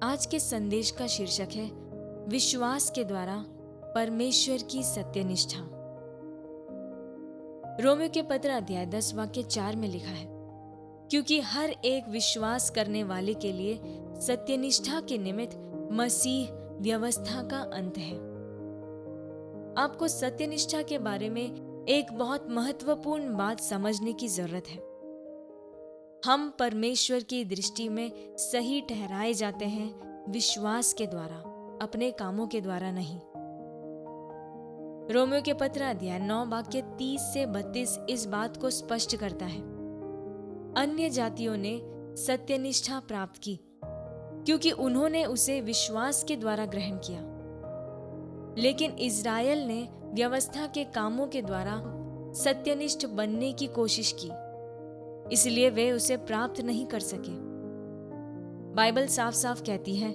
आज के संदेश का शीर्षक है विश्वास के द्वारा परमेश्वर की सत्यनिष्ठा। रोमियो के पत्र अध्याय 10 वाक्य 4 में लिखा है, क्योंकि हर एक विश्वास करने वाले के लिए सत्यनिष्ठा के निमित्त मसीह व्यवस्था का अंत है। आपको सत्यनिष्ठा के बारे में एक बहुत महत्वपूर्ण बात समझने की जरूरत है। हम परमेश्वर की दृष्टि में सही ठहराए जाते हैं विश्वास के द्वारा, अपने कामों के द्वारा नहीं। रोमियो के पत्र अध्याय 9 वाक्य 30 से 32 इस बात को स्पष्ट करता है। अन्य जातियों ने सत्यनिष्ठा प्राप्त की क्योंकि उन्होंने उसे विश्वास के द्वारा ग्रहण किया, लेकिन इज़राइल ने व्यवस्था के कामों के द्वारा सत्यनिष्ठ बनने की कोशिश की, इसलिए वे उसे प्राप्त नहीं कर सके। बाइबल साफ साफ कहती है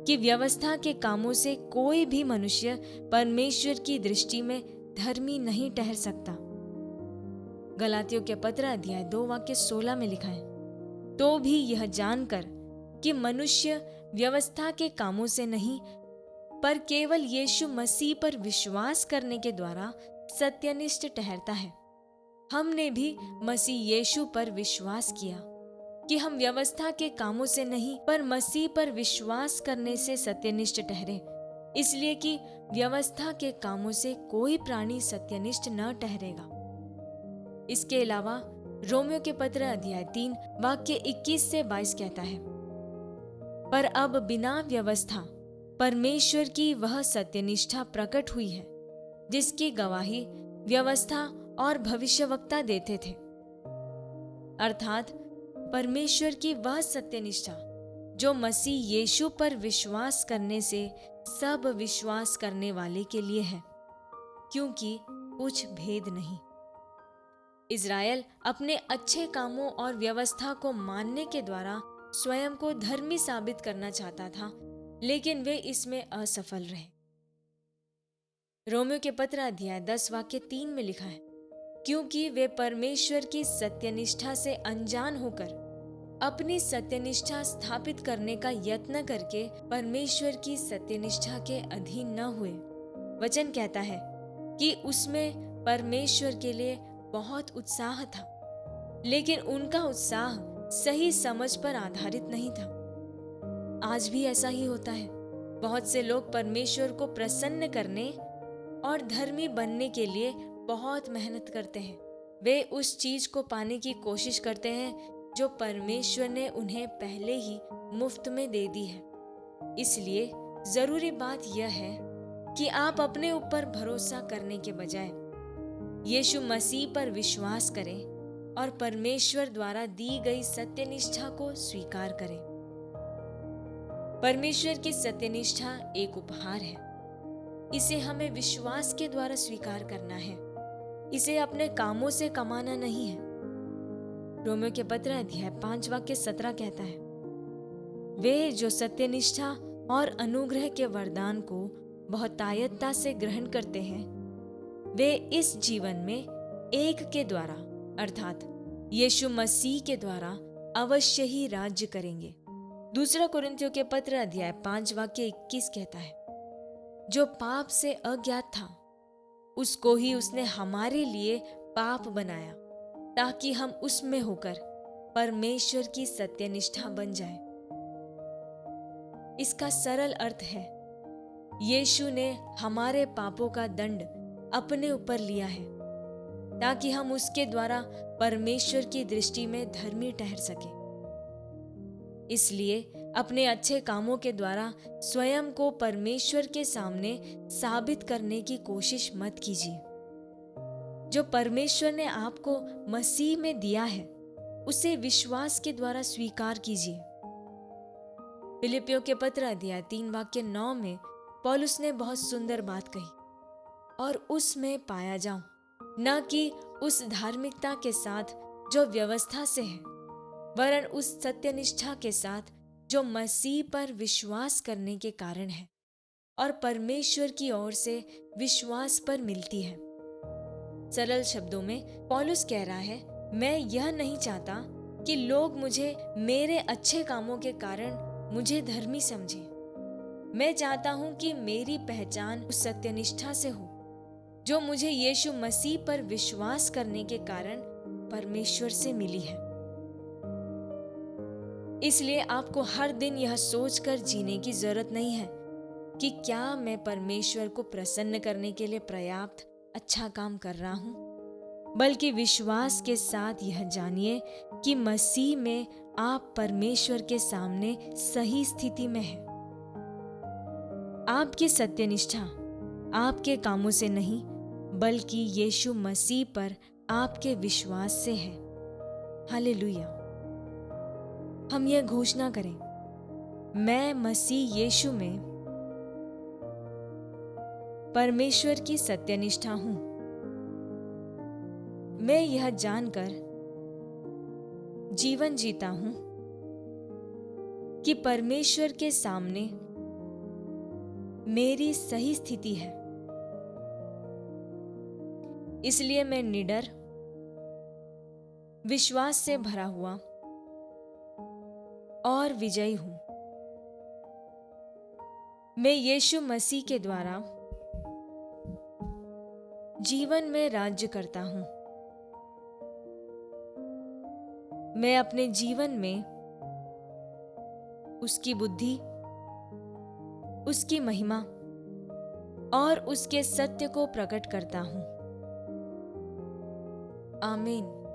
कि व्यवस्था के कामों से कोई भी मनुष्य परमेश्वर की दृष्टि में धर्मी नहीं ठहर सकता। गलातियों के पत्र अध्याय 2 वाक्य 16 में लिखा है, तो भी यह जानकर कि मनुष्य व्यवस्था के कामों से नहीं पर केवल यीशु मसीह पर विश्वास करने के द्वारा सत्यनिष्ठ ठहरता है। हमने भी मसीह यीशु पर विश्वास किया कि हम व्यवस्था के कामों से नहीं पर मसीह पर विश्वास करने से सत्यनिष्ठ ठहरे, इसलिए कि व्यवस्था के कामों से कोई प्राणी सत्यनिष्ठ न ठहरेगा। इसके अलावा रोमियो के पत्र अध्याय 3 वाक्य 21 से 22 कहता है, पर अब बिना व्यवस्था परमेश्वर की वह सत्यनिष्ठा प्रकट हुई है जिसकी गवाही व्यवस्था और भविष्यवक्ता देते थे, अर्थात परमेश्वर की वह सत्यनिष्ठा जो मसीह यीशु पर विश्वास करने से सब विश्वास करने वाले के लिए है, क्योंकि कुछ भेद नहीं। इज़राइल अपने अच्छे कामों और व्यवस्था को मानने के द्वारा स्वयं को धर्मी साबित करना चाहता था, लेकिन वे इसमें असफल रहे। रोमियो के पत्र अध्याय 10 वाक्य 3 में लिखा है, क्योंकि वे परमेश्वर की सत्यनिष्ठा से अनजान होकर अपनी सत्यनिष्ठा स्थापित करने का यत्न करके परमेश्वर की सत्यनिष्ठा के अधीन न हुए। वचन कहता है कि उसमें परमेश्वर के लिए बहुत उत्साह था, लेकिन उनका उत्साह सही समझ पर आधारित नहीं था। आज भी ऐसा ही होता है। बहुत से लोग परमेश्वर को प्रसन्न करने और धर्मी बनने के लिए बहुत मेहनत करते हैं। वे उस चीज को पाने की कोशिश करते हैं जो परमेश्वर ने उन्हें पहले ही मुफ्त में दे दी है। इसलिए जरूरी बात यह है कि आप अपने ऊपर भरोसा करने के बजाय यीशु मसीह पर विश्वास करें और परमेश्वर द्वारा दी गई सत्यनिष्ठा को स्वीकार करें। परमेश्वर की सत्यनिष्ठा एक उपहार है। इसे हमें विश्वास के द्वारा स्वीकार करना है, इसे अपने कामों से कमाना नहीं है। रोमियो के पत्र अध्याय 5 वाक्य 17 कहता है, वे जो सत्यनिष्ठा और अनुग्रह के वरदान को बहुतायतता से ग्रहण करते हैं, वे इस जीवन में एक के द्वारा अर्थात यीशु मसीह के द्वारा अवश्य ही राज्य करेंगे। दूसरा कुरिन्थियों के पत्र अध्याय 5 वाक्य 21 कहता है, जो पाप से अज्ञात था उसको ही उसने हमारे लिए पाप बनाया, ताकि हम उसमें होकर परमेश्वर की सत्यनिष्ठा बन जाए। इसका सरल अर्थ है, यीशु ने हमारे पापों का दंड अपने ऊपर लिया है ताकि हम उसके द्वारा परमेश्वर की दृष्टि में धर्मी ठहर सके। इसलिए अपने अच्छे कामों के द्वारा स्वयं को परमेश्वर के सामने साबित करने की कोशिश मत कीजिए। जो परमेश्वर ने आपको मसीह में दिया है उसे विश्वास के द्वारा स्वीकार कीजिए। फिलिपियों के पत्र अध्याय 3 वाक्य 9 में पौलुस ने बहुत सुंदर बात कही, और उसमें पाया जाऊं, न कि उस धार्मिकता के साथ जो व्यवस्था से है, वरन उस सत्यनिष्ठा के साथ जो मसीह पर विश्वास करने के कारण है और परमेश्वर की ओर से विश्वास पर मिलती है। सरल शब्दों में पौलुस कह रहा है, मैं यह नहीं चाहता कि लोग मुझे मेरे अच्छे कामों के कारण मुझे धर्मी समझे। मैं चाहता हूं कि मेरी पहचान उस सत्यनिष्ठा से हो जो मुझे यीशु मसीह पर विश्वास करने के कारण परमेश्वर से मिली है। इसलिए आपको हर दिन यह सोचकर जीने की जरूरत नहीं है कि क्या मैं परमेश्वर को प्रसन्न करने के लिए पर्याप्त अच्छा काम कर रहा हूं, बल्कि विश्वास के साथ यह जानिए कि मसीह में आप परमेश्वर के सामने सही स्थिति में हैं। आपकी सत्यनिष्ठा आपके कामों से नहीं, बल्कि यीशु मसीह पर आपके विश्वास से है। हालेलुया। हम यह घोषणा करें, मैं मसीह यीशु में परमेश्वर की सत्यनिष्ठा हूं। मैं यह जानकर जीवन जीता हूं कि परमेश्वर के सामने मेरी सही स्थिति है। इसलिए मैं निडर, विश्वास से भरा हुआ और विजयी हूं। मैं यीशु मसीह के द्वारा जीवन में राज्य करता हूं। मैं अपने जीवन में उसकी बुद्धि, उसकी महिमा और उसके सत्य को प्रकट करता हूं। आमीन।